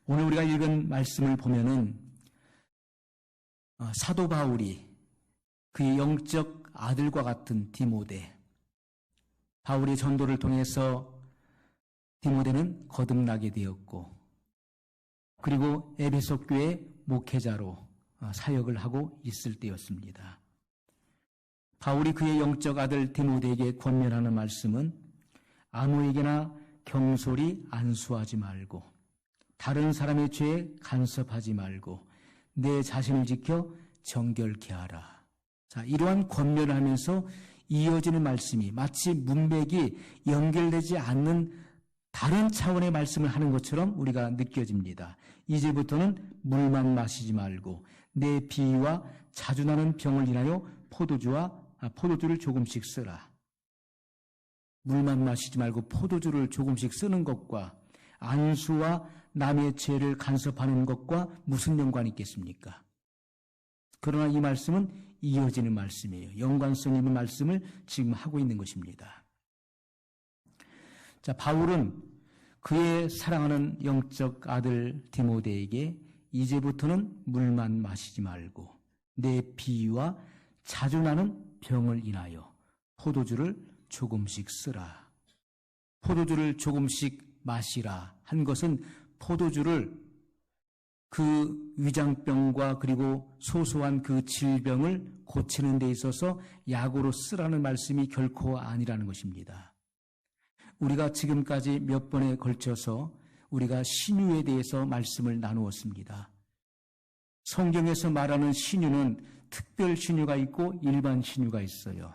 오늘 우리가 읽은 말씀을 보면은 사도 바울이 그의 영적 아들과 같은 디모데, 바울의 전도를 통해서 디모데는 거듭나게 되었고, 그리고 에베소 교회 목회자로 사역을 하고 있을 때였습니다. 바울이 그의 영적 아들 디모데에게 권면하는 말씀은 아무에게나 경솔히 안수하지 말고, 다른 사람의 죄에 간섭하지 말고, 내 자신을 지켜 정결케 하라. 자, 이러한 권면을 하면서 이어지는 말씀이 마치 문맥이 연결되지 않는 다른 차원의 말씀을 하는 것처럼 우리가 느껴집니다. 이제부터는 물만 마시지 말고 내 비위와 자주 나는 병을 인하여 포도주를 조금씩 쓰라. 물만 마시지 말고 포도주를 조금씩 쓰는 것과 안수와 남의 죄를 간섭하는 것과 무슨 연관이 있겠습니까? 그러나 이 말씀은 이어지는 말씀이에요. 연관성 있는 말씀을 지금 하고 있는 것입니다. 자, 바울은 그의 사랑하는 영적 아들 디모데에게 이제부터는 물만 마시지 말고 내 비위와 자주 나는 병을 인하여 포도주를 조금씩 쓰라. 포도주를 조금씩 마시라 한 것은 포도주를 그 위장병과 그리고 소소한 그 질병을 고치는 데 있어서 약으로 쓰라는 말씀이 결코 아니라는 것입니다. 우리가 지금까지 몇 번에 걸쳐서 우리가 신유에 대해서 말씀을 나누었습니다. 성경에서 말하는 신유는 특별 신유가 있고 일반 신유가 있어요.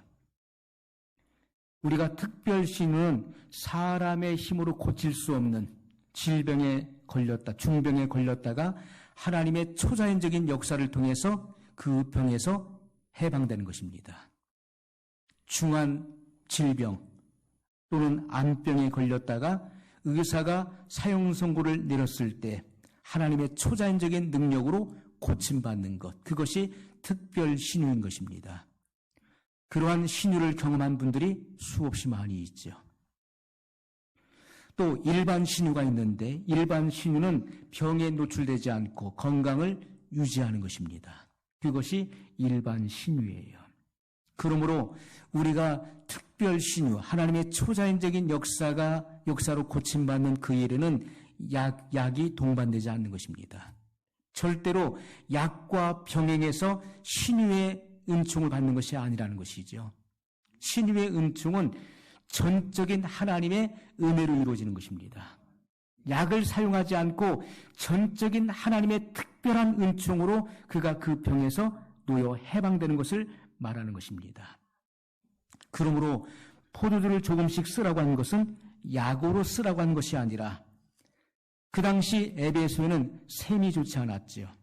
우리가 특별 신유는 사람의 힘으로 고칠 수 없는 질병에 걸렸다, 중병에 걸렸다가 하나님의 초자연적인 역사를 통해서 그 병에서 해방되는 것입니다. 중한 질병 또는 암병에 걸렸다가 의사가 사형 선고를 내렸을 때 하나님의 초자연적인 능력으로 고침받는 것, 그것이 특별 신유인 것입니다. 그러한 신유를 경험한 분들이 수없이 많이 있죠. 또 일반 신유가 있는데 일반 신유는 병에 노출되지 않고 건강을 유지하는 것입니다. 그것이 일반 신유예요. 그러므로 우리가 특별 신유, 하나님의 초자연적인 역사로 고침받는 그 일에는 약이 동반되지 않는 것입니다. 절대로 약과 병행해서 신유의 은총을 받는 것이 아니라는 것이죠. 신유의 은총은 전적인 하나님의 은혜로 이루어지는 것입니다. 약을 사용하지 않고 전적인 하나님의 특별한 은총으로 그가 그 병에서 놓여 해방되는 것을 말하는 것입니다. 그러므로 포도주를 조금씩 쓰라고 하는 것은 약으로 쓰라고 하는 것이 아니라 그 당시 에베소에는 샘이 좋지 않았죠.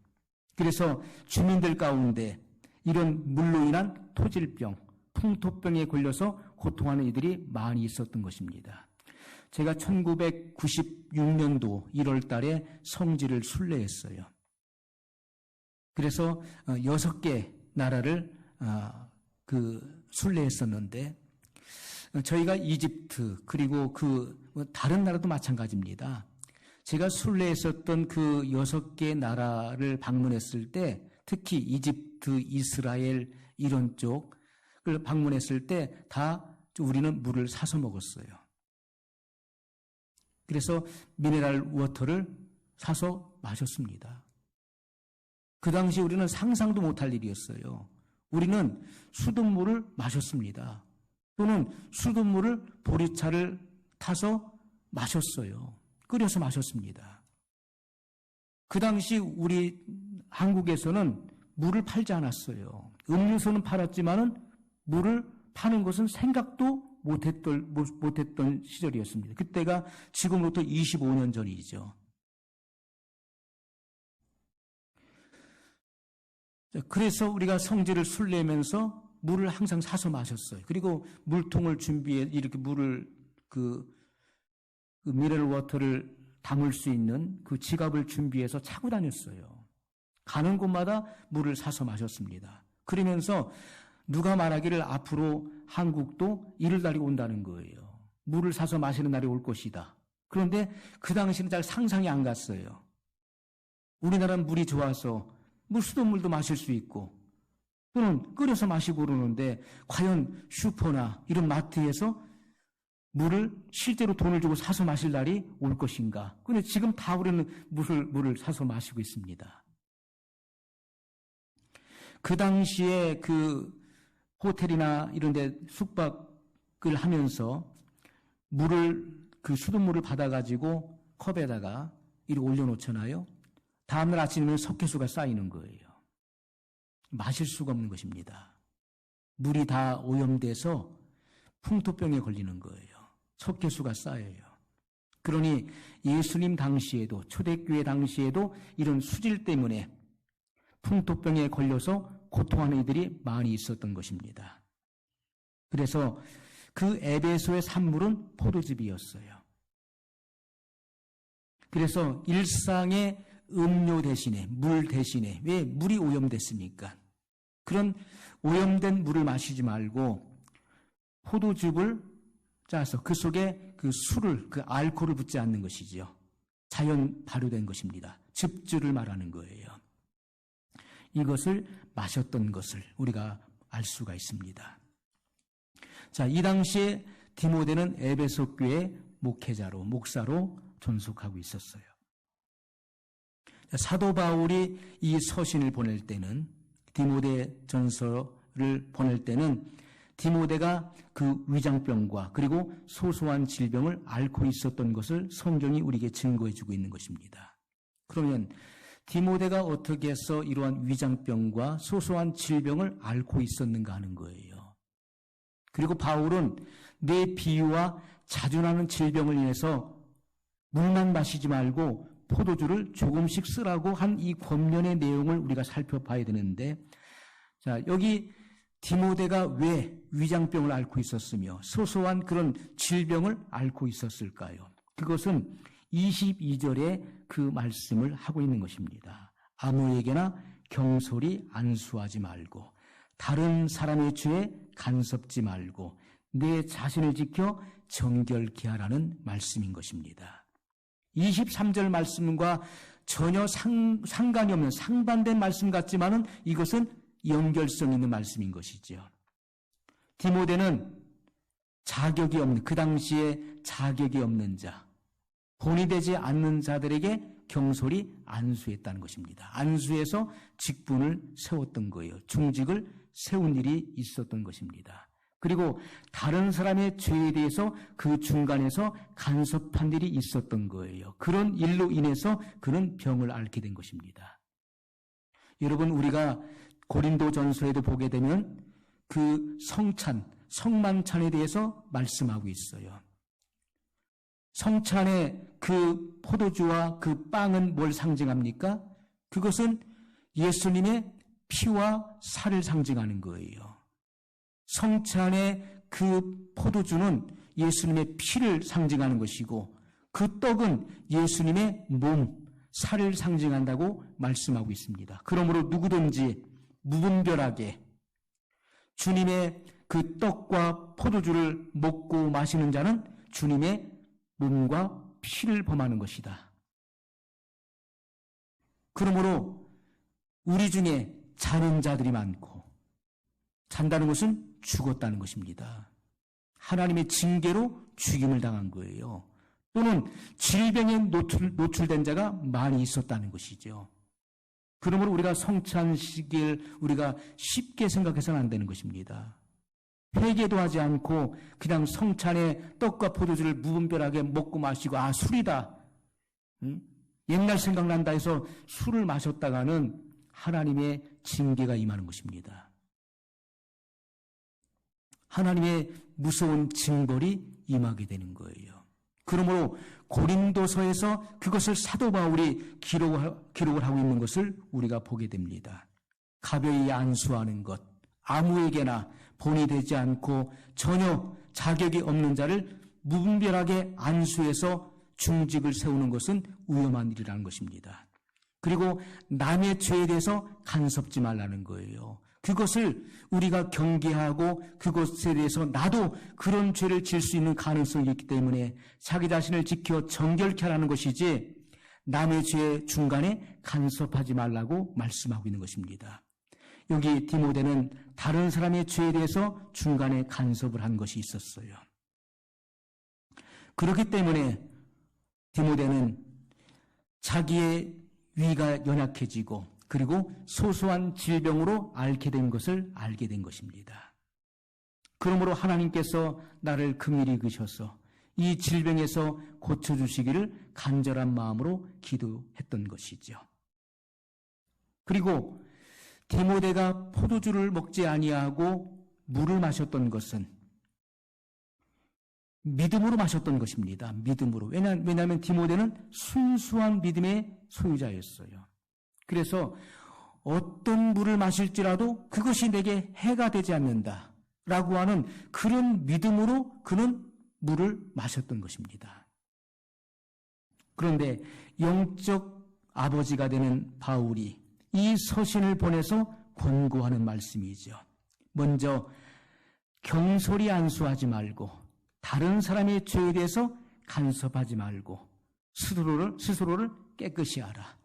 그래서 주민들 가운데 이런 물로 인한 토질병, 풍토병에 걸려서 고통하는 이들이 많이 있었던 것입니다. 제가 1996년도 1월 달에 성지를 순례했어요. 그래서 6개 나라를 순례했었는데 저희가 이집트 그리고 다른 나라도 마찬가지입니다. 제가 순례했었던 그 6개 나라를 방문했을 때 특히 이집트, 이스라엘 이런 쪽을 방문했을 때 다 우리는 물을 사서 먹었어요. 그래서 미네랄 워터를 사서 마셨습니다. 그 당시 우리는 상상도 못할 일이었어요. 우리는 수돗물을 마셨습니다. 또는 수돗물을 보리차를 타서 마셨어요. 끓여서 마셨습니다. 그 당시 우리 한국에서는 물을 팔지 않았어요. 음료수는 팔았지만은 물을 파는 것은 생각도 못했던 시절이었습니다. 그때가 지금부터 25년 전이죠. 그래서 우리가 성지를 순례하면서 물을 항상 사서 마셨어요. 그리고 물통을 준비해 이렇게 물을 미네랄 워터를 담을 수 있는 그 지갑을 준비해서 차고 다녔어요. 가는 곳마다 물을 사서 마셨습니다. 그러면서 누가 말하기를 앞으로 한국도 이를 날이 온다는 거예요. 물을 사서 마시는 날이 올 것이다. 그런데 그 당시는 잘 상상이 안 갔어요. 우리나라는 물이 좋아서 수돗물도 마실 수 있고 또는 끓여서 마시고 그러는데 과연 슈퍼나 이런 마트에서 물을 실제로 돈을 주고 사서 마실 날이 올 것인가? 근데 지금 다 우리는 물을 사서 마시고 있습니다. 그 당시에 그 호텔이나 이런 데 숙박을 하면서 그 수돗물을 받아가지고 컵에다가 이렇게 올려놓잖아요. 다음날 아침이면 석회수가 쌓이는 거예요. 마실 수가 없는 것입니다. 물이 다 오염돼서 풍토병에 걸리는 거예요. 석회수가 쌓여요. 그러니 예수님 당시에도, 초대교회 당시에도 이런 수질 때문에 풍토병에 걸려서 고통하는 이들이 많이 있었던 것입니다. 그래서 그 에베소의 산물은 포도즙이었어요. 그래서 일상의 음료 대신에, 물 대신에, 왜 물이 오염됐습니까? 그런 오염된 물을 마시지 말고 포도즙을 짜서 그 속에 그 술을, 그 알코올을 붓지 않는 것이지요. 자연 발효된 것입니다. 즙주를 말하는 거예요. 이것을 마셨던 것을 우리가 알 수가 있습니다. 자, 이 당시에 디모데는 에베소 교회 목회자로, 목사로 존속하고 있었어요. 사도 바울이 이 서신을 보낼 때는, 디모데 전서를 보낼 때는 디모데가 그 위장병과 그리고 소소한 질병을 앓고 있었던 것을 성경이 우리에게 증거해주고 있는 것입니다. 그러면 디모데가 어떻게 해서 이러한 위장병과 소소한 질병을 앓고 있었는가 하는 거예요. 그리고 바울은 내 비유와 자주 나는 질병을 인해서 물만 마시지 말고 포도주를 조금씩 쓰라고 한 이 권면의 내용을 우리가 살펴봐야 되는데, 자, 여기 디모데가 왜 위장병을 앓고 있었으며 소소한 그런 질병을 앓고 있었을까요? 그것은 22절에 그 말씀을 하고 있는 것입니다. 아무에게나 경솔히 안수하지 말고 다른 사람의 죄에 간섭지 말고 내 자신을 지켜 정결케 하라는 말씀인 것입니다. 23절 말씀과 전혀 상관이 없는 상반된 말씀 같지만은 이것은 연결성 있는 말씀인 것이죠. 디모데는 자격이 없는, 그 당시에 자격이 없는 자, 본이 되지 않는 자들에게 경솔히 안수했다는 것입니다. 안수해서 직분을 세웠던 거예요. 중직을 세운 일이 있었던 것입니다. 그리고 다른 사람의 죄에 대해서 그 중간에서 간섭한 일이 있었던 거예요. 그런 일로 인해서 그는 병을 앓게 된 것입니다. 여러분, 우리가 고린도전서에도 보게 되면 그 성만찬에 대해서 말씀하고 있어요. 성찬의 그 포도주와 그 빵은 뭘 상징합니까? 그것은 예수님의 피와 살을 상징하는 거예요. 성찬의 그 포도주는 예수님의 피를 상징하는 것이고 그 떡은 예수님의 몸, 살을 상징한다고 말씀하고 있습니다. 그러므로 누구든지 무분별하게 주님의 그 떡과 포도주를 먹고 마시는 자는 주님의 몸과 피를 범하는 것이다. 그러므로 우리 중에 자는 자들이 많고, 잔다는 것은 죽었다는 것입니다. 하나님의 징계로 죽임을 당한 거예요. 또는 질병에 노출된 자가 많이 있었다는 것이죠. 그러므로 우리가 성찬식을 우리가 쉽게 생각해서는 안 되는 것입니다. 회개도 하지 않고 그냥 성찬에 떡과 포도주를 무분별하게 먹고 마시고 술이다. 옛날 생각난다 해서 술을 마셨다가는 하나님의 징계가 임하는 것입니다. 하나님의 무서운 징벌이 임하게 되는 거예요. 그러므로 고린도서에서 그것을 사도 바울이 기록을 하고 있는 것을 우리가 보게 됩니다. 가벼이 안수하는 것, 아무에게나 본이 되지 않고 전혀 자격이 없는 자를 무분별하게 안수해서 중직을 세우는 것은 위험한 일이라는 것입니다. 그리고 남의 죄에 대해서 간섭지 말라는 거예요. 그것을 우리가 경계하고 그것에 대해서 나도 그런 죄를 질 수 있는 가능성이 있기 때문에 자기 자신을 지켜 정결케 하라는 것이지, 남의 죄 중간에 간섭하지 말라고 말씀하고 있는 것입니다. 여기 디모데는 다른 사람의 죄에 대해서 중간에 간섭을 한 것이 있었어요. 그렇기 때문에 디모데는 자기의 위가 연약해지고 그리고 소소한 질병으로 앓게 된 것을 알게 된 것입니다. 그러므로 하나님께서 나를 긍휼히 여기셔서 이 질병에서 고쳐주시기를 간절한 마음으로 기도했던 것이죠. 그리고 디모데가 포도주를 먹지 아니하고 물을 마셨던 것은 믿음으로 마셨던 것입니다. 믿음으로. 왜냐하면 디모데는 순수한 믿음의 소유자였어요. 그래서 어떤 물을 마실지라도 그것이 내게 해가 되지 않는다 라고 하는 그런 믿음으로 그는 물을 마셨던 것입니다. 그런데 영적 아버지가 되는 바울이 이 서신을 보내서 권고하는 말씀이죠. 먼저 경솔히 안수하지 말고 다른 사람의 죄에 대해서 간섭하지 말고 스스로를 깨끗이 하라.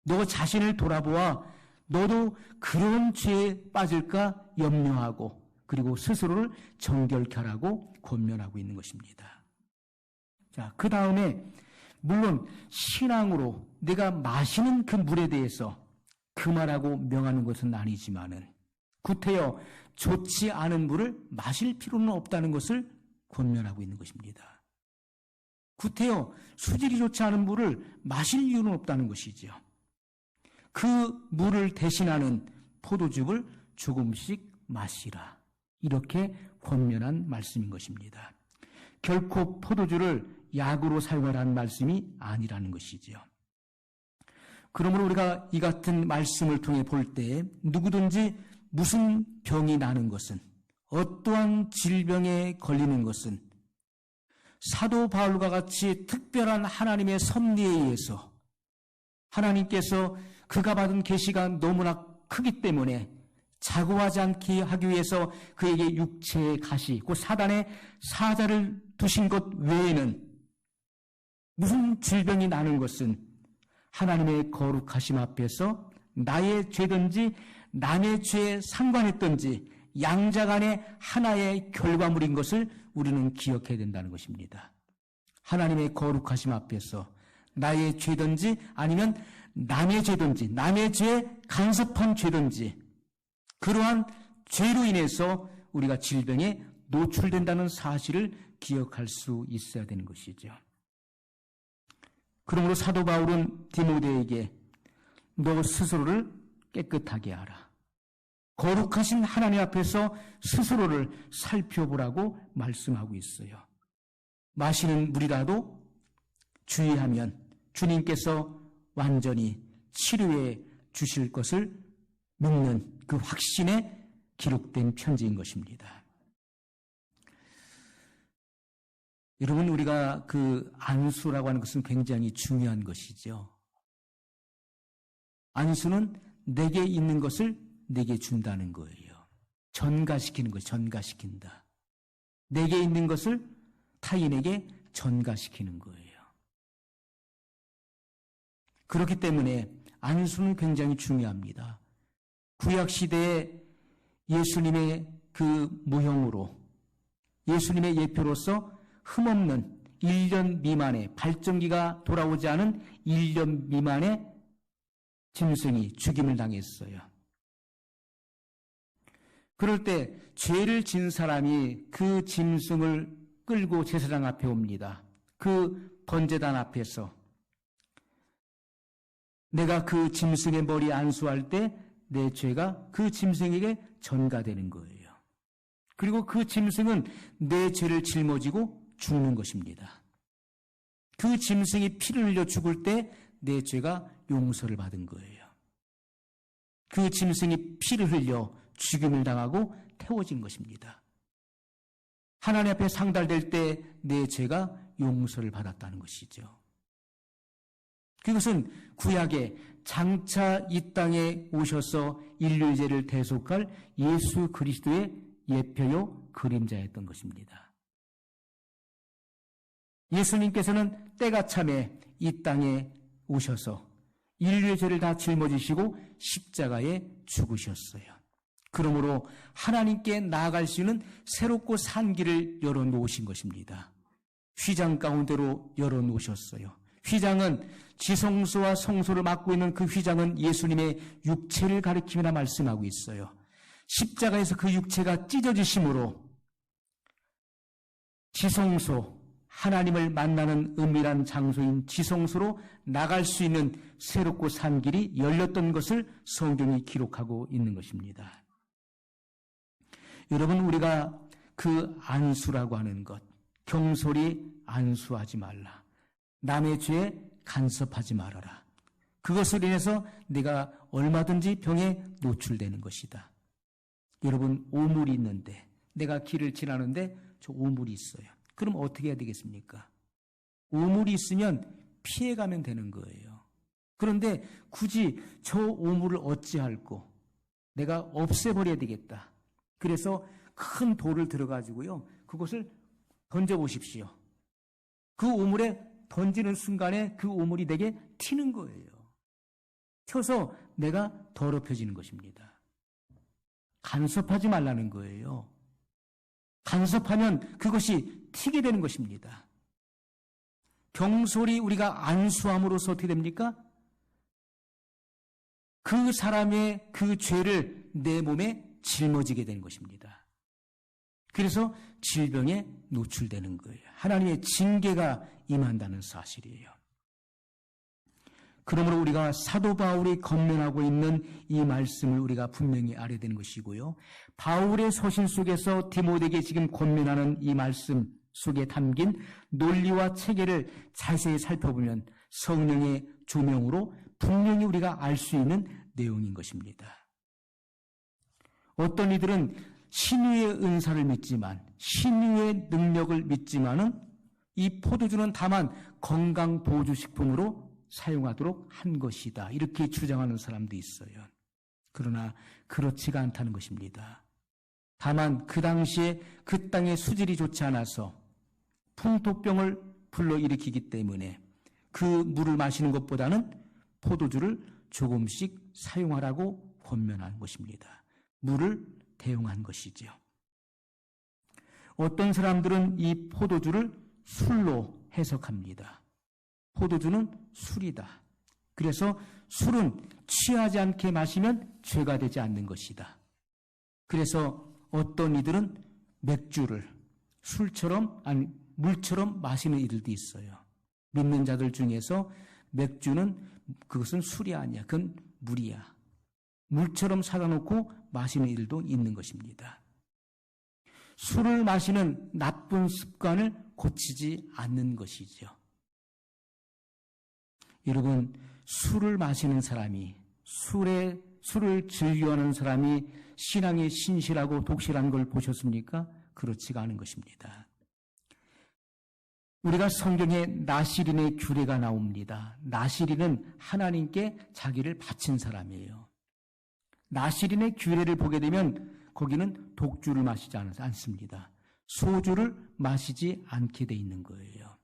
너 자신을 돌아보아 너도 그런 죄에 빠질까 염려하고 그리고 스스로를 정결케 하라고 권면하고 있는 것입니다. 자, 그 다음에 물론 신앙으로 내가 마시는 그 물에 대해서 금하라고 명하는 것은 아니지만은 구태여 좋지 않은 물을 마실 필요는 없다는 것을 권면하고 있는 것입니다. 구태여 수질이 좋지 않은 물을 마실 이유는 없다는 것이죠. 그 물을 대신하는 포도즙을 조금씩 마시라. 이렇게 권면한 말씀인 것입니다. 결코 포도주를 약으로 사용하라는 말씀이 아니라는 것이죠. 그러므로 우리가 이 같은 말씀을 통해 볼 때 누구든지 무슨 병이 나는 것은 어떠한 질병에 걸리는 것은 사도 바울과 같이 특별한 하나님의 섭리에 의해서 하나님께서 그가 받은 계시가 너무나 크기 때문에 자고하지 않게 하기 위해서 그에게 육체의 가시, 그 사단의 사자를 두신 것 외에는 무슨 질병이 나는 것은 하나님의 거룩하심 앞에서 나의 죄든지 남의 죄에 상관했든지 양자간의 하나의 결과물인 것을 우리는 기억해야 된다는 것입니다. 하나님의 거룩하심 앞에서 나의 죄든지 아니면 남의 죄든지 남의 죄에 간섭한 죄든지 그러한 죄로 인해서 우리가 질병에 노출된다는 사실을 기억할 수 있어야 되는 것이죠. 그러므로 사도 바울은 디모데에게 너 스스로를 깨끗하게 하라. 거룩하신 하나님 앞에서 스스로를 살펴보라고 말씀하고 있어요. 마시는 물이라도 주의하면 주님께서 완전히 치료해 주실 것을 믿는 그 확신에 기록된 편지인 것입니다. 여러분, 우리가 그 안수라고 하는 것은 굉장히 중요한 것이죠. 안수는 내게 있는 것을 내게 준다는 거예요. 전가시키는 거예요. 전가시킨다. 내게 있는 것을 타인에게 전가시키는 거예요. 그렇기 때문에 안수는 굉장히 중요합니다. 구약시대에 예수님의 그 모형으로 예수님의 예표로서 흠없는 1년 미만의 발정기가 돌아오지 않은 1년 미만의 짐승이 죽임을 당했어요. 그럴 때 죄를 진 사람이 그 짐승을 끌고 제사장 앞에 옵니다. 그 번제단 앞에서 내가 그 짐승의 머리 안수할 때 내 죄가 그 짐승에게 전가되는 거예요. 그리고 그 짐승은 내 죄를 짊어지고 죽는 것입니다. 그 짐승이 피를 흘려 죽을 때 내 죄가 용서를 받은 거예요. 그 짐승이 피를 흘려 죽임을 당하고 태워진 것입니다. 하나님 앞에 상달될 때 내 죄가 용서를 받았다는 것이죠. 그것은 구약에 장차 이 땅에 오셔서 인류의 죄를 대속할 예수 그리스도의 예표요 그림자였던 것입니다. 예수님께서는 때가 참에 이 땅에 오셔서 인류의 죄를 다 짊어지시고 십자가에 죽으셨어요. 그러므로 하나님께 나아갈 수 있는 새롭고 산 길을 열어놓으신 것입니다. 휘장 가운데로 열어놓으셨어요. 휘장은 지성소와 성소를 막고 있는 그 휘장은 예수님의 육체를 가리키며 말씀하고 있어요. 십자가에서 그 육체가 찢어지심으로 지성소, 하나님을 만나는 은밀한 장소인 지성소로 나갈 수 있는 새롭고 산 길이 열렸던 것을 성경이 기록하고 있는 것입니다. 여러분, 우리가 그 안수라고 하는 것, 경솔히 안수하지 말라. 남의 죄에 간섭하지 말아라. 그것을 인해서 내가 얼마든지 병에 노출되는 것이다. 여러분, 오물이 있는데 내가 길을 지나는데 저 오물이 있어요. 그럼 어떻게 해야 되겠습니까? 오물이 있으면 피해가면 되는 거예요. 그런데 굳이 저 오물을 어찌할꼬 내가 없애버려야 되겠다. 그래서 큰 돌을 들어가지고요, 그것을 던져보십시오. 그 오물에 던지는 순간에 그 오물이 내게 튀는 거예요. 튀어서 내가 더럽혀지는 것입니다. 간섭하지 말라는 거예요. 간섭하면 그것이 튀게 되는 것입니다. 경솔히 우리가 안수함으로써 어떻게 됩니까? 그 사람의 그 죄를 내 몸에 짊어지게 되는 것입니다. 그래서 질병에 노출되는 거예요. 하나님의 징계가 임한다는 사실이에요. 그러므로 우리가 사도 바울이 권면하고 있는 이 말씀을 우리가 분명히 알아야 되는 것이고요. 바울의 서신 속에서 디모데에게 지금 권면하는 이 말씀 속에 담긴 논리와 체계를 자세히 살펴보면 성령의 조명으로 분명히 우리가 알 수 있는 내용인 것입니다. 어떤 이들은 신유의 은사를 믿지만, 신유의 능력을 믿지만은 이 포도주는 다만 건강보조식품으로 사용하도록 한 것이다, 이렇게 주장하는 사람도 있어요. 그러나 그렇지가 않다는 것입니다. 다만 그 당시에 그 땅의 수질이 좋지 않아서 풍토병을 불러일으키기 때문에 그 물을 마시는 것보다는 포도주를 조금씩 사용하라고 권면한 것입니다. 물을 대용한 것이죠. 어떤 사람들은 이 포도주를 술로 해석합니다. 포도주는 술이다. 그래서 술은 취하지 않게 마시면 죄가 되지 않는 것이다. 그래서 어떤 이들은 맥주를 술처럼, 아니 물처럼 마시는 이들도 있어요. 믿는 자들 중에서 맥주는 그것은 술이 아니야, 그건 물이야, 물처럼 사다 놓고 마시는 이들도 있는 것입니다. 술을 마시는 나쁜 습관을 고치지 않는 것이죠. 여러분, 술을 마시는 사람이, 술을 즐겨하는 사람이 신앙이 신실하고 독실한 걸 보셨습니까? 그렇지가 않은 것입니다. 우리가 성경에 나시린의 규례가 나옵니다. 나시린은 하나님께 자기를 바친 사람이에요. 나시린의 규례를 보게 되면 거기는 독주를 마시지 않습니다. 소주를 마시지 않게 돼 있는 거예요.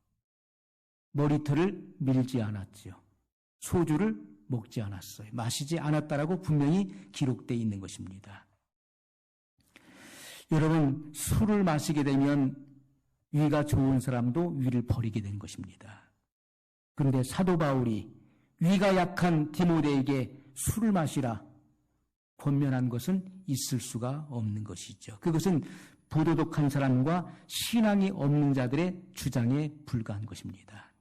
머리털을 밀지 않았죠. 소주를 먹지 않았어요. 마시지 않았다라고 분명히 기록되어 있는 것입니다. 여러분, 술을 마시게 되면 위가 좋은 사람도 위를 버리게 된 것입니다. 그런데 사도 바울이 위가 약한 디모데에게 술을 마시라 권면한 것은 있을 수가 없는 것이죠. 그것은 부도덕한 사람과 신앙이 없는 자들의 주장에 불과한 것입니다.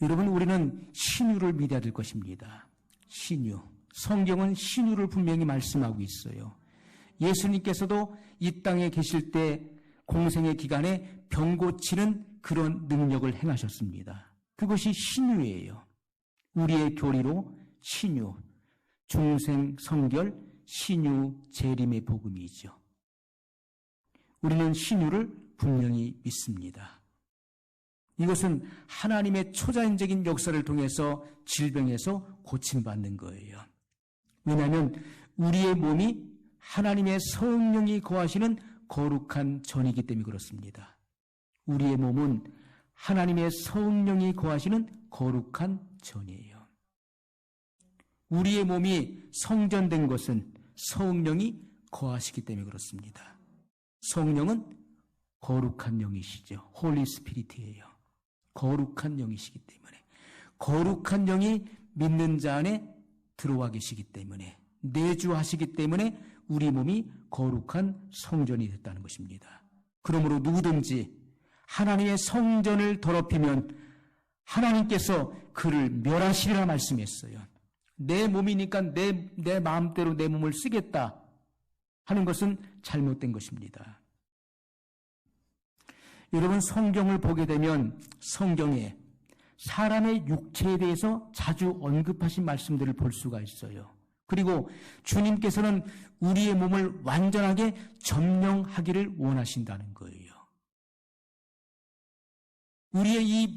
여러분, 우리는 신유를 믿어야 될 것입니다. 신유. 성경은 신유를 분명히 말씀하고 있어요. 예수님께서도 이 땅에 계실 때 공생의 기간에 병 고치는 그런 능력을 행하셨습니다. 그것이 신유예요. 우리의 교리로 신유, 중생 성결, 신유 재림의 복음이죠. 우리는 신유를 분명히 믿습니다. 이것은 하나님의 초자연적인 역사를 통해서 질병에서 고침받는 거예요. 왜냐하면 우리의 몸이 하나님의 성령이 거하시는 거룩한 전이기 때문에 그렇습니다. 우리의 몸은 하나님의 성령이 거하시는 거룩한 전이에요. 우리의 몸이 성전된 것은 성령이 거하시기 때문에 그렇습니다. 성령은 거룩한 영이시죠. 홀리 스피릿이에요. 거룩한 영이시기 때문에, 거룩한 영이 믿는 자 안에 들어와 계시기 때문에, 내주하시기 때문에 우리 몸이 거룩한 성전이 됐다는 것입니다. 그러므로 누구든지 하나님의 성전을 더럽히면 하나님께서 그를 멸하시리라 말씀했어요. 내 몸이니까 내 마음대로 내 몸을 쓰겠다 하는 것은 잘못된 것입니다. 여러분, 성경을 보게 되면 성경에 사람의 육체에 대해서 자주 언급하신 말씀들을 볼 수가 있어요. 그리고 주님께서는 우리의 몸을 완전하게 점령하기를 원하신다는 거예요. 우리의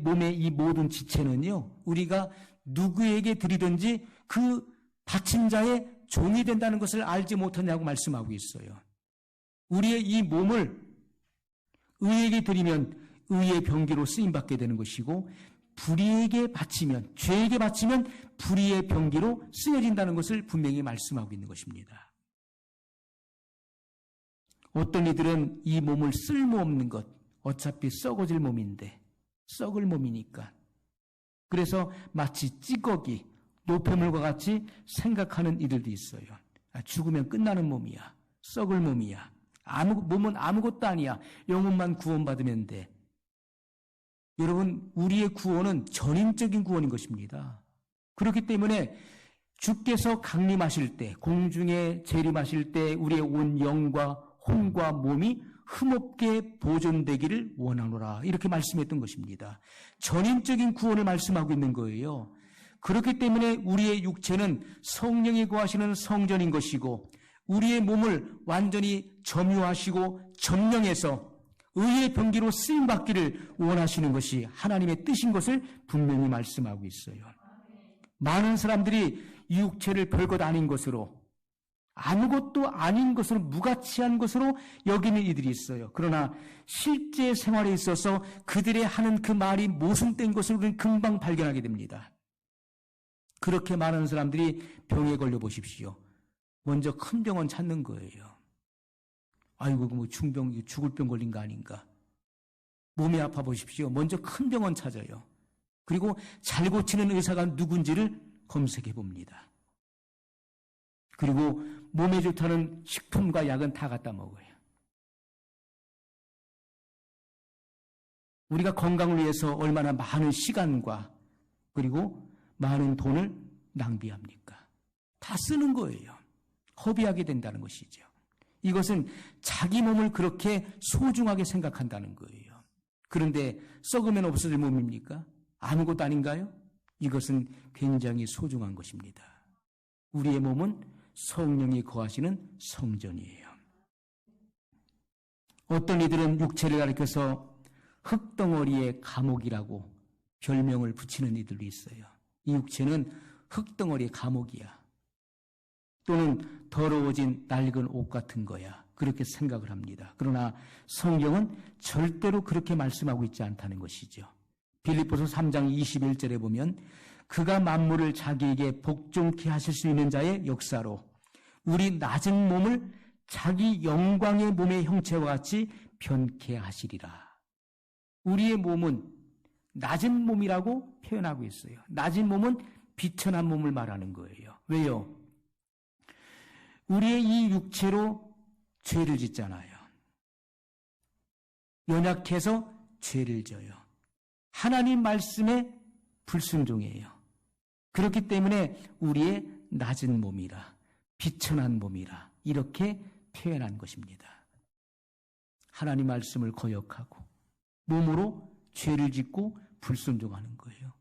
몸의 이 모든 지체는요, 우리가 누구에게 드리든지 그 바친 자의 종이 된다는 것을 알지 못하냐고 말씀하고 있어요. 우리의 이 몸을 의에게 드리면 의의 병기로 쓰임받게 되는 것이고, 불의에게 바치면, 죄에게 바치면 불의의 병기로 쓰여진다는 것을 분명히 말씀하고 있는 것입니다. 어떤 이들은 이 몸을 쓸모없는 것, 어차피 썩어질 몸인데, 썩을 몸이니까, 그래서 마치 찌꺼기, 노폐물과 같이 생각하는 이들도 있어요. 죽으면 끝나는 몸이야. 썩을 몸이야. 몸은 아무것도 아니야. 영혼만 구원받으면 돼. 여러분, 우리의 구원은 전인적인 구원인 것입니다. 그렇기 때문에 주께서 강림하실 때, 공중에 재림하실 때 우리의 온 영과 혼과 몸이 흠없게 보존되기를 원하노라, 이렇게 말씀했던 것입니다. 전인적인 구원을 말씀하고 있는 거예요. 그렇기 때문에 우리의 육체는 성령이 거하시는 성전인 것이고, 우리의 몸을 완전히 점유하시고 점령해서 의의 병기로 쓰임받기를 원하시는 것이 하나님의 뜻인 것을 분명히 말씀하고 있어요. 많은 사람들이 이 육체를 별것 아닌 것으로, 아무것도 아닌 것으로, 무가치한 것으로 여기는 이들이 있어요. 그러나 실제 생활에 있어서 그들의 하는 그 말이 모순된 것을 우리는 금방 발견하게 됩니다. 그렇게 많은 사람들이 병에 걸려 보십시오. 먼저 큰 병원 찾는 거예요. 아이고, 뭐 중병, 죽을 병 걸린 거 아닌가. 몸이 아파 보십시오. 먼저 큰 병원 찾아요. 그리고 잘 고치는 의사가 누군지를 검색해 봅니다. 그리고 몸에 좋다는 식품과 약은 다 갖다 먹어요. 우리가 건강을 위해서 얼마나 많은 시간과 그리고 많은 돈을 낭비합니까? 다 쓰는 거예요. 허비하게 된다는 것이죠. 이것은 자기 몸을 그렇게 소중하게 생각한다는 거예요. 그런데 썩으면 없어질 몸입니까? 아무것도 아닌가요? 이것은 굉장히 소중한 것입니다. 우리의 몸은 성령이 거하시는 성전이에요. 어떤 이들은 육체를 가리켜서 흙덩어리의 감옥이라고 별명을 붙이는 이들도 있어요. 이 육체는 흙덩어리의 감옥이야. 또는 더러워진 낡은 옷 같은 거야. 그렇게 생각을 합니다. 그러나 성경은 절대로 그렇게 말씀하고 있지 않다는 것이죠. 빌립보서 3장 21절에 보면 그가 만물을 자기에게 복종케 하실 수 있는 자의 역사로 우리 낮은 몸을 자기 영광의 몸의 형체와 같이 변케 하시리라. 우리의 몸은 낮은 몸이라고 표현하고 있어요. 낮은 몸은 비천한 몸을 말하는 거예요. 왜요? 우리의 이 육체로 죄를 짓잖아요. 연약해서 죄를 져요. 하나님 말씀에 불순종해요. 그렇기 때문에 우리의 낮은 몸이라, 비천한 몸이라 이렇게 표현한 것입니다. 하나님 말씀을 거역하고 몸으로 죄를 짓고 불순종하는 거예요.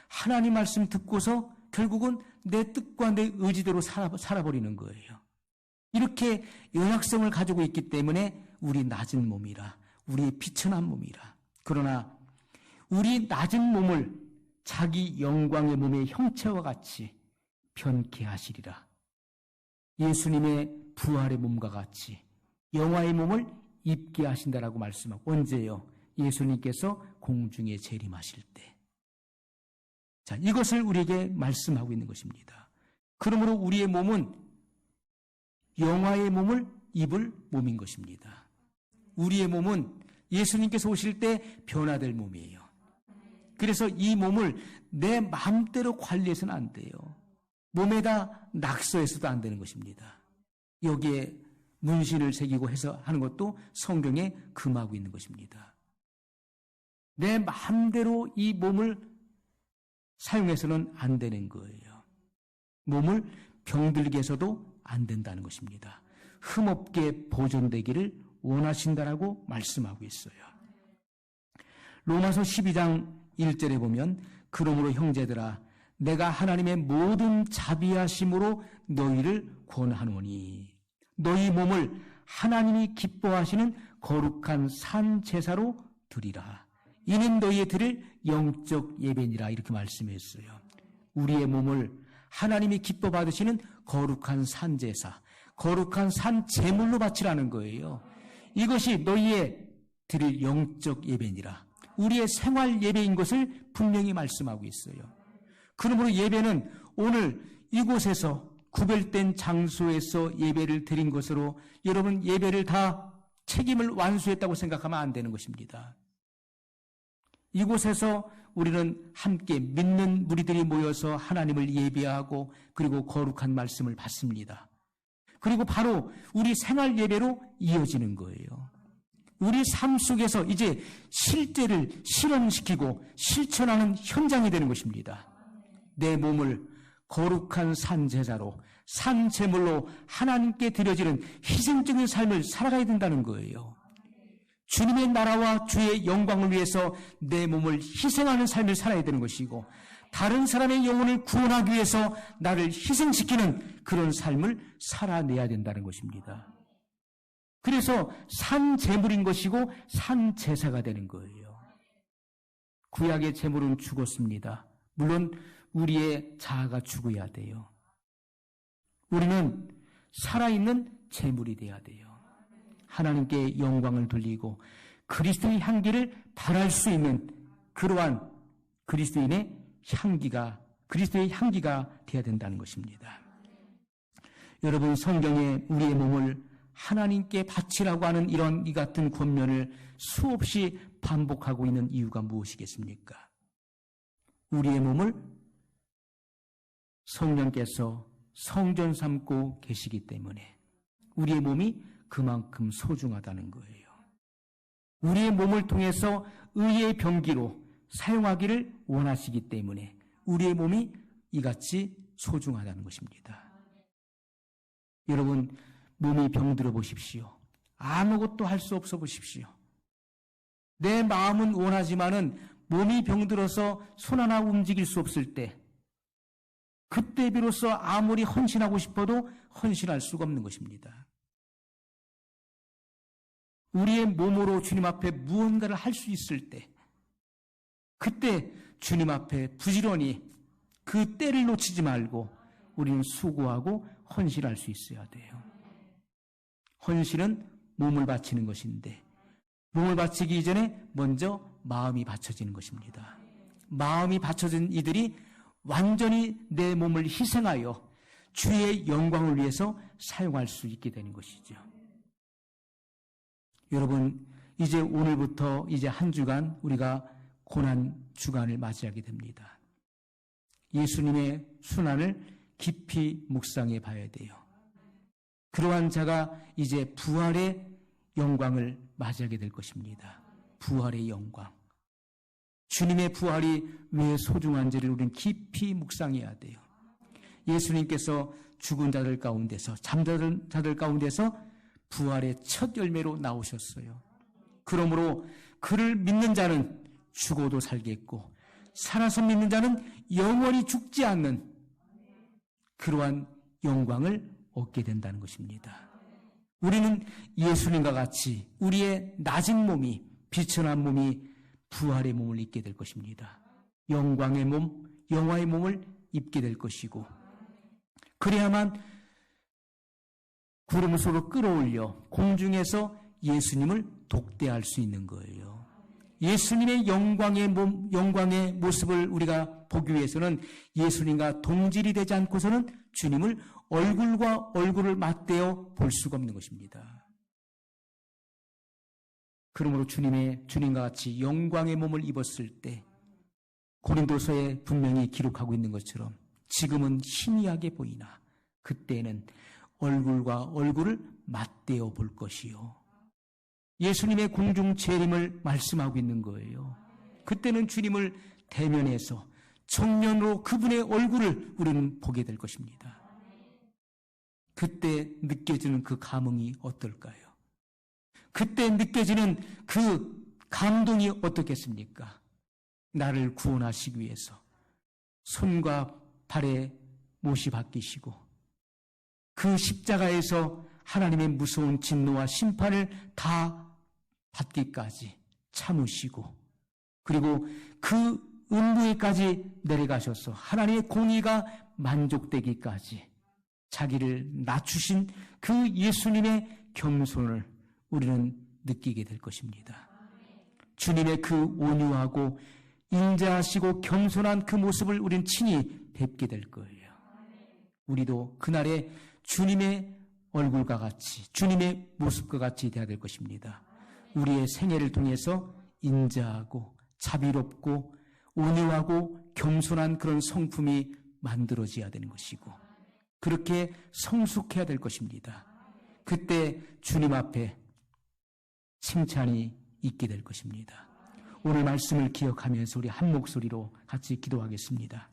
하나님 말씀 듣고서 결국은 내 뜻과 내 의지대로 살아버리는 거예요. 이렇게 연약성을 가지고 있기 때문에 우리 낮은 몸이라, 우리의 비천한 몸이라. 그러나 우리 낮은 몸을 자기 영광의 몸의 형체와 같이 변케 하시리라. 예수님의 부활의 몸과 같이 영화의 몸을 입게 하신다라고 말씀하고, 언제요? 예수님께서 공중에 재림하실 때. 자, 이것을 우리에게 말씀하고 있는 것입니다. 그러므로 우리의 몸은 영화의 몸을 입을 몸인 것입니다. 우리의 몸은 예수님께서 오실 때 변화될 몸이에요. 그래서 이 몸을 내 마음대로 관리해서는 안 돼요. 몸에다 낙서해서도 안 되는 것입니다. 여기에 문신을 새기고 해서 하는 것도 성경에 금하고 있는 것입니다. 내 마음대로 이 몸을 사용해서는 안 되는 거예요. 몸을 병들게 해서도 안 된다는 것입니다. 흠없게 보존되기를 원하신다라고 말씀하고 있어요. 로마서 12장 1절에 보면 그러므로 형제들아 내가 하나님의 모든 자비하심으로 너희를 권하노니 너희 몸을 하나님이 기뻐하시는 거룩한 산 제사로 드리라. 이는 너희의 드릴 영적 예배니라. 이렇게 말씀했어요. 우리의 몸을 하나님이 기뻐 받으시는 거룩한 산 제사, 거룩한 산 제물로 바치라는 거예요. 이것이 너희의 드릴 영적 예배니라. 우리의 생활 예배인 것을 분명히 말씀하고 있어요. 그러므로 예배는 오늘 이곳에서 구별된 장소에서 예배를 드린 것으로 여러분 예배를 다 책임을 완수했다고 생각하면 안 되는 것입니다. 이곳에서 우리는 함께 믿는 무리들이 모여서 하나님을 예배하고 그리고 거룩한 말씀을 받습니다. 그리고 바로 우리 생활 예배로 이어지는 거예요. 우리 삶 속에서 이제 실제를 실현시키고 실천하는 현장이 되는 것입니다. 내 몸을 거룩한 산제사로 산제물로 하나님께 드려지는 희생적인 삶을 살아가야 된다는 거예요. 주님의 나라와 주의 영광을 위해서 내 몸을 희생하는 삶을 살아야 되는 것이고 다른 사람의 영혼을 구원하기 위해서 나를 희생시키는 그런 삶을 살아내야 된다는 것입니다. 그래서 산제물인 것이고 산제사가 되는 거예요. 구약의 제물은 죽었습니다. 물론 우리의 자아가 죽어야 돼요. 우리는 살아있는 제물이 돼야 돼요. 하나님께 영광을 돌리고 그리스도의 향기를 발할 수 있는 그러한 그리스도의 향기가 되어야 된다는 것입니다. 여러분 성경에 우리의 몸을 하나님께 바치라고 하는 이런 이 같은 권면을 수없이 반복하고 있는 이유가 무엇이겠습니까? 우리의 몸을 성령께서 성전 삼고 계시기 때문에 우리의 몸이 그만큼 소중하다는 거예요. 우리의 몸을 통해서 의의 병기로 사용하기를 원하시기 때문에 우리의 몸이 이같이 소중하다는 것입니다. 여러분 몸이 병들어 보십시오. 아무것도 할 수 없어 보십시오. 내 마음은 원하지만은 몸이 병들어서 손 하나 움직일 수 없을 때 그때 비로소 아무리 헌신하고 싶어도 헌신할 수가 없는 것입니다. 우리의 몸으로 주님 앞에 무언가를 할 수 있을 때 그때 주님 앞에 부지런히 그 때를 놓치지 말고 우리는 수고하고 헌신할 수 있어야 돼요. 헌신은 몸을 바치는 것인데 몸을 바치기 이전에 먼저 마음이 바쳐지는 것입니다. 마음이 바쳐진 이들이 완전히 내 몸을 희생하여 주의 영광을 위해서 사용할 수 있게 되는 것이죠. 여러분 이제 오늘부터 이제 한 주간 우리가 고난 주간을 맞이하게 됩니다. 예수님의 순환을 깊이 묵상해 봐야 돼요. 그러한 자가 이제 부활의 영광을 맞이하게 될 것입니다. 부활의 영광. 주님의 부활이 왜 소중한지를 우리는 깊이 묵상해야 돼요. 예수님께서 죽은 자들 가운데서 잠자는 자들 가운데서 부활의 첫 열매로 나오셨어요. 그러므로 그를 믿는 자는 죽어도 살겠고 살아서 믿는 자는 영원히 죽지 않는 그러한 영광을 얻게 된다는 것입니다. 우리는 예수님과 같이 우리의 낮은 몸이 비천한 몸이 부활의 몸을 입게 될 것입니다. 영광의 몸, 영화의 몸을 입게 될 것이고 그래야만 구름 속으로 끌어올려 공중에서 예수님을 독대할 수 있는 거예요. 예수님의 영광의 모습을 우리가 보기 위해서는 예수님과 동질이 되지 않고서는 주님을 얼굴과 얼굴을 맞대어 볼 수가 없는 것입니다. 그러므로 주님과 같이 영광의 몸을 입었을 때 고린도서에 분명히 기록하고 있는 것처럼 지금은 희미하게 보이나 그때는 얼굴과 얼굴을 맞대어 볼 것이요. 예수님의 공중 재림을 말씀하고 있는 거예요. 그때는 주님을 대면해서 정면으로 그분의 얼굴을 우리는 보게 될 것입니다. 그때 느껴지는 그 감흥이 어떨까요? 그때 느껴지는 그 감동이 어떻겠습니까? 나를 구원하시기 위해서 손과 발에 못이 박히시고 그 십자가에서 하나님의 무서운 진노와 심판을 다 받기까지 참으시고 그리고 그 음부에까지 내려가셔서 하나님의 공의가 만족되기까지 자기를 낮추신 그 예수님의 겸손을 우리는 느끼게 될 것입니다. 주님의 그 온유하고 인자하시고 겸손한 그 모습을 우리는 친히 뵙게 될 거예요. 우리도 그날에 주님의 얼굴과 같이 주님의 모습과 같이 되어야 될 것입니다. 우리의 생애를 통해서 인자하고 자비롭고 온유하고 겸손한 그런 성품이 만들어져야 되는 것이고 그렇게 성숙해야 될 것입니다. 그때 주님 앞에 칭찬이 있게 될 것입니다. 오늘 말씀을 기억하면서 우리 한 목소리로 같이 기도하겠습니다.